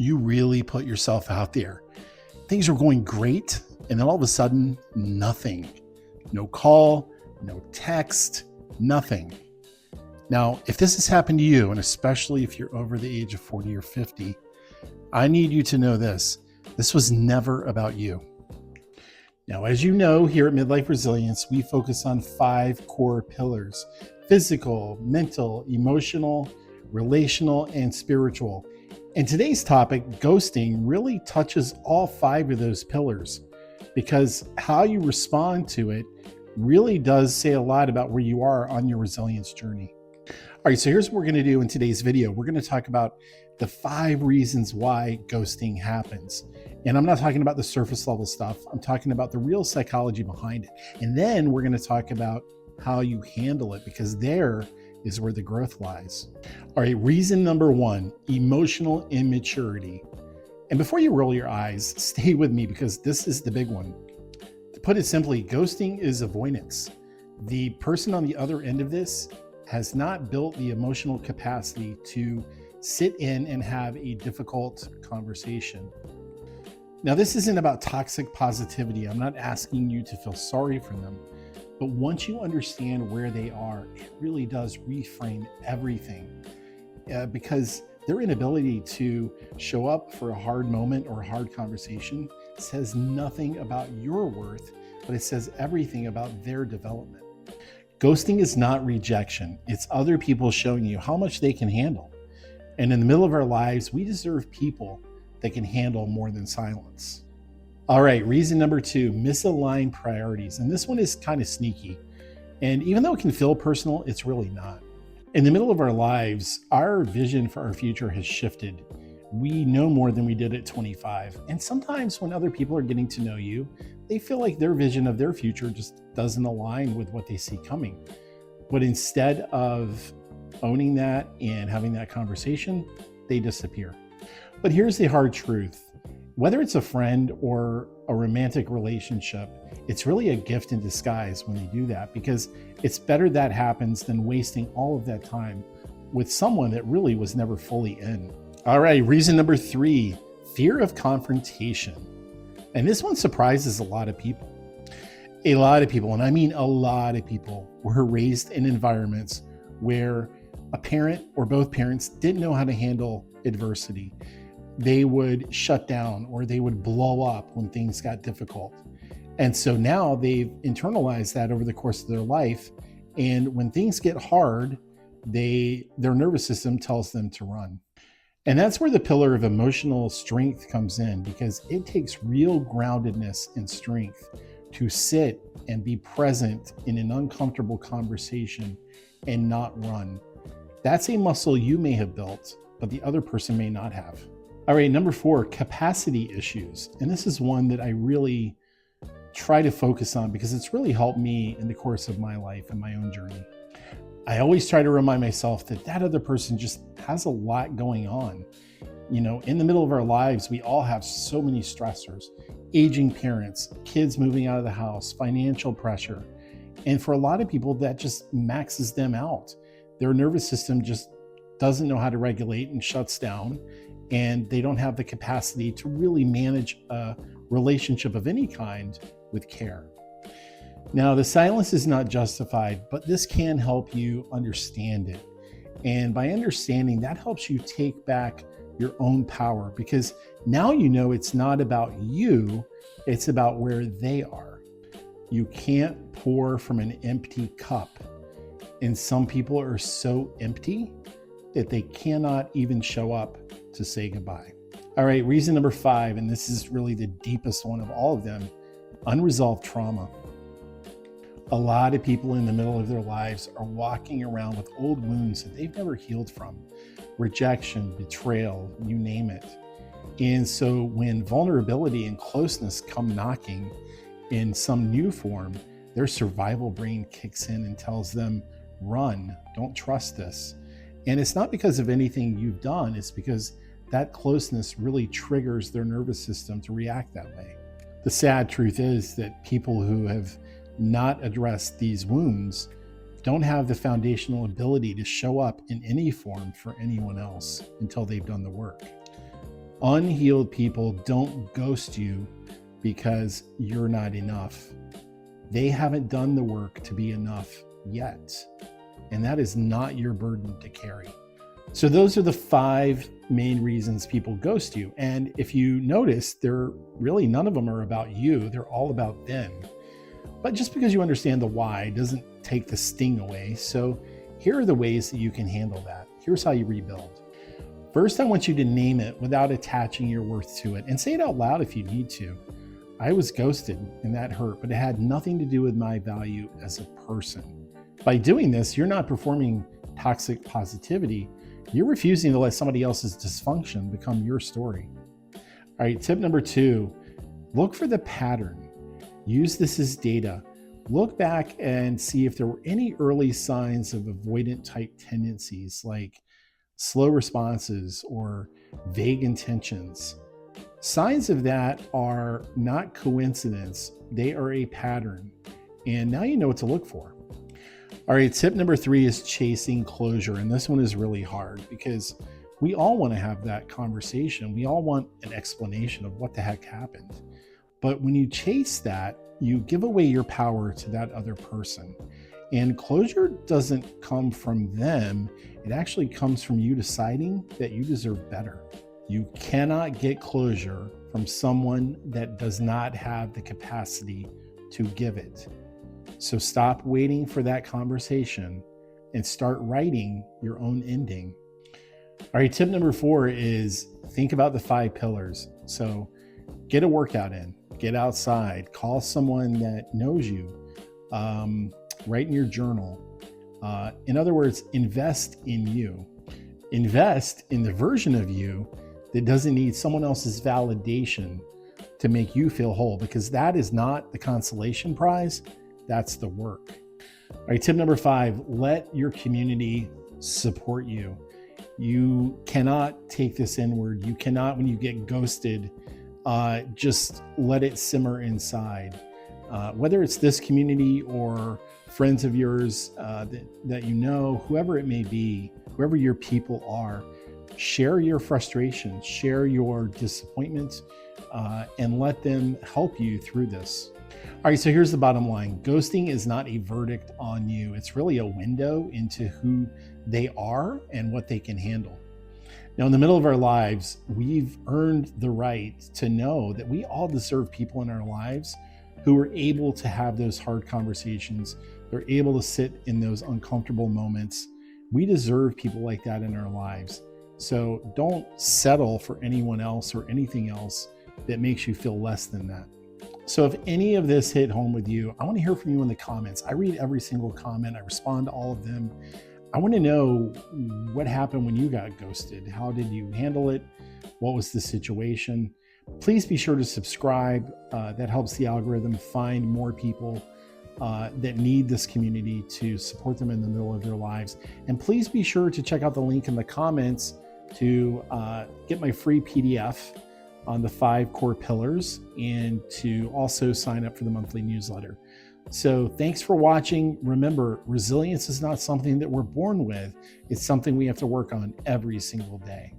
You really put yourself out there. Things are going great, and then all of a sudden, nothing. No call, no text, nothing. Now, if this has happened to you, and especially if you're over the age of 40 or 50, I need you to know this. This was never about you. Now, as you know, here at Midlife Resilience, we focus on 5 core pillars: physical, mental, emotional, relational, and spiritual. And today's topic, ghosting, really touches all 5 of those pillars because how you respond to it really does say a lot about where you are on your resilience journey. All right, so here's what we're going to do in today's video. We're going to talk about the 5 reasons why ghosting happens. And I'm not talking about the surface level stuff. I'm talking about the real psychology behind it. And then we're going to talk about how you handle it, because there is where the growth lies. All right, reason number 1, emotional immaturity. And before you roll your eyes, stay with me because this is the big one. To put it simply, ghosting is avoidance. The person on the other end of this has not built the emotional capacity to sit in and have a difficult conversation. Now, this isn't about toxic positivity. I'm not asking you to feel sorry for them. But once you understand where they are, it really does reframe everything because their inability to show up for a hard moment or a hard conversation says nothing about your worth, but it says everything about their development. Ghosting is not rejection. It's other people showing you how much they can handle. And in the middle of our lives, we deserve people that can handle more than silence. All right, reason number 2, misaligned priorities. And this one is kind of sneaky. And even though it can feel personal, it's really not. In the middle of our lives, our vision for our future has shifted. We know more than we did at 25. And sometimes when other people are getting to know you, they feel like their vision of their future just doesn't align with what they see coming. But instead of owning that and having that conversation, they disappear. But here's the hard truth. Whether it's a friend or a romantic relationship, it's really a gift in disguise when they do that, because it's better that happens than wasting all of that time with someone that really was never fully in. All right, reason number 3, fear of confrontation. And this one surprises a lot of people. A lot of people, and I mean a lot of people, were raised in environments where a parent or both parents didn't know how to handle adversity. They would shut down or they would blow up when things got difficult. And so now they've internalized that over the course of their life. And when things get hard, their nervous system tells them to run. And that's where the pillar of emotional strength comes in, because it takes real groundedness and strength to sit and be present in an uncomfortable conversation and not run. That's a muscle you may have built, but the other person may not have. All right, number 4, capacity issues. And this is one that I really try to focus on because it's really helped me in the course of my life and my own journey. I always try to remind myself that that other person just has a lot going on. You know, in the middle of our lives, we all have so many stressors: aging parents, kids moving out of the house, financial pressure. And for a lot of people, that just maxes them out. Their nervous system just doesn't know how to regulate and shuts down. And they don't have the capacity to really manage a relationship of any kind with care. Now, the silence is not justified, but this can help you understand it. And by understanding, that helps you take back your own power, because now you know it's not about you, it's about where they are. You can't pour from an empty cup. And some people are so empty that they cannot even show up to say goodbye. All right, reason number 5, and this is really the deepest one of all of them: unresolved trauma. A lot of people in the middle of their lives are walking around with old wounds that they've never healed from. Rejection, betrayal, you name it. And so when vulnerability and closeness come knocking in some new form, their survival brain kicks in and tells them, run, don't trust this. And it's not because of anything you've done, it's because that closeness really triggers their nervous system to react that way. The sad truth is that people who have not addressed these wounds don't have the foundational ability to show up in any form for anyone else until they've done the work. Unhealed people don't ghost you because you're not enough. They haven't done the work to be enough yet. And that is not your burden to carry. So those are the 5 main reasons people ghost you. And if you notice, none of them are about you. They're all about them. But just because you understand the why doesn't take the sting away. So here are the ways that you can handle that. Here's how you rebuild. First, I want you to name it without attaching your worth to it, and say it out loud if you need to. I was ghosted and that hurt, but it had nothing to do with my value as a person. By doing this, you're not performing toxic positivity. You're refusing to let somebody else's dysfunction become your story. All right, tip number 2, look for the pattern. Use this as data. Look back and see if there were any early signs of avoidant type tendencies like slow responses or vague intentions. Signs of that are not coincidence, they are a pattern. And now you know what to look for. All right, tip number 3 is chasing closure. And this one is really hard because we all want to have that conversation. We all want an explanation of what the heck happened. But when you chase that, you give away your power to that other person. And closure doesn't come from them. It actually comes from you deciding that you deserve better. You cannot get closure from someone that does not have the capacity to give it. So stop waiting for that conversation and start writing your own ending. All right, tip number 4 is think about the 5 pillars. So get a workout in, get outside, call someone that knows you, write in your journal. In other words, invest in you. Invest in the version of you that doesn't need someone else's validation to make you feel whole, because that is not the consolation prize, that's the work. All right, tip number 5, let your community support you. You cannot take this inward. You cannot, when you get ghosted, just let it simmer inside. Whether it's this community or friends of yours that you know, whoever it may be, whoever your people are, share your frustrations, share your disappointments, and let them help you through this. All right, so here's the bottom line. Ghosting is not a verdict on you. It's really a window into who they are and what they can handle. Now, in the middle of our lives, we've earned the right to know that we all deserve people in our lives who are able to have those hard conversations. They're able to sit in those uncomfortable moments. We deserve people like that in our lives. So don't settle for anyone else or anything else that makes you feel less than that. So if any of this hit home with you, I want to hear from you in the comments. I read every single comment. I respond to all of them. I want to know what happened when you got ghosted. How did you handle it? What was the situation? Please be sure to subscribe. That helps the algorithm find more people that need this community to support them in the middle of their lives. And please be sure to check out the link in the comments to get my free PDF on the 5 core pillars and to also sign up for the monthly newsletter. So thanks for watching. Remember, resilience is not something that we're born with. It's something we have to work on every single day.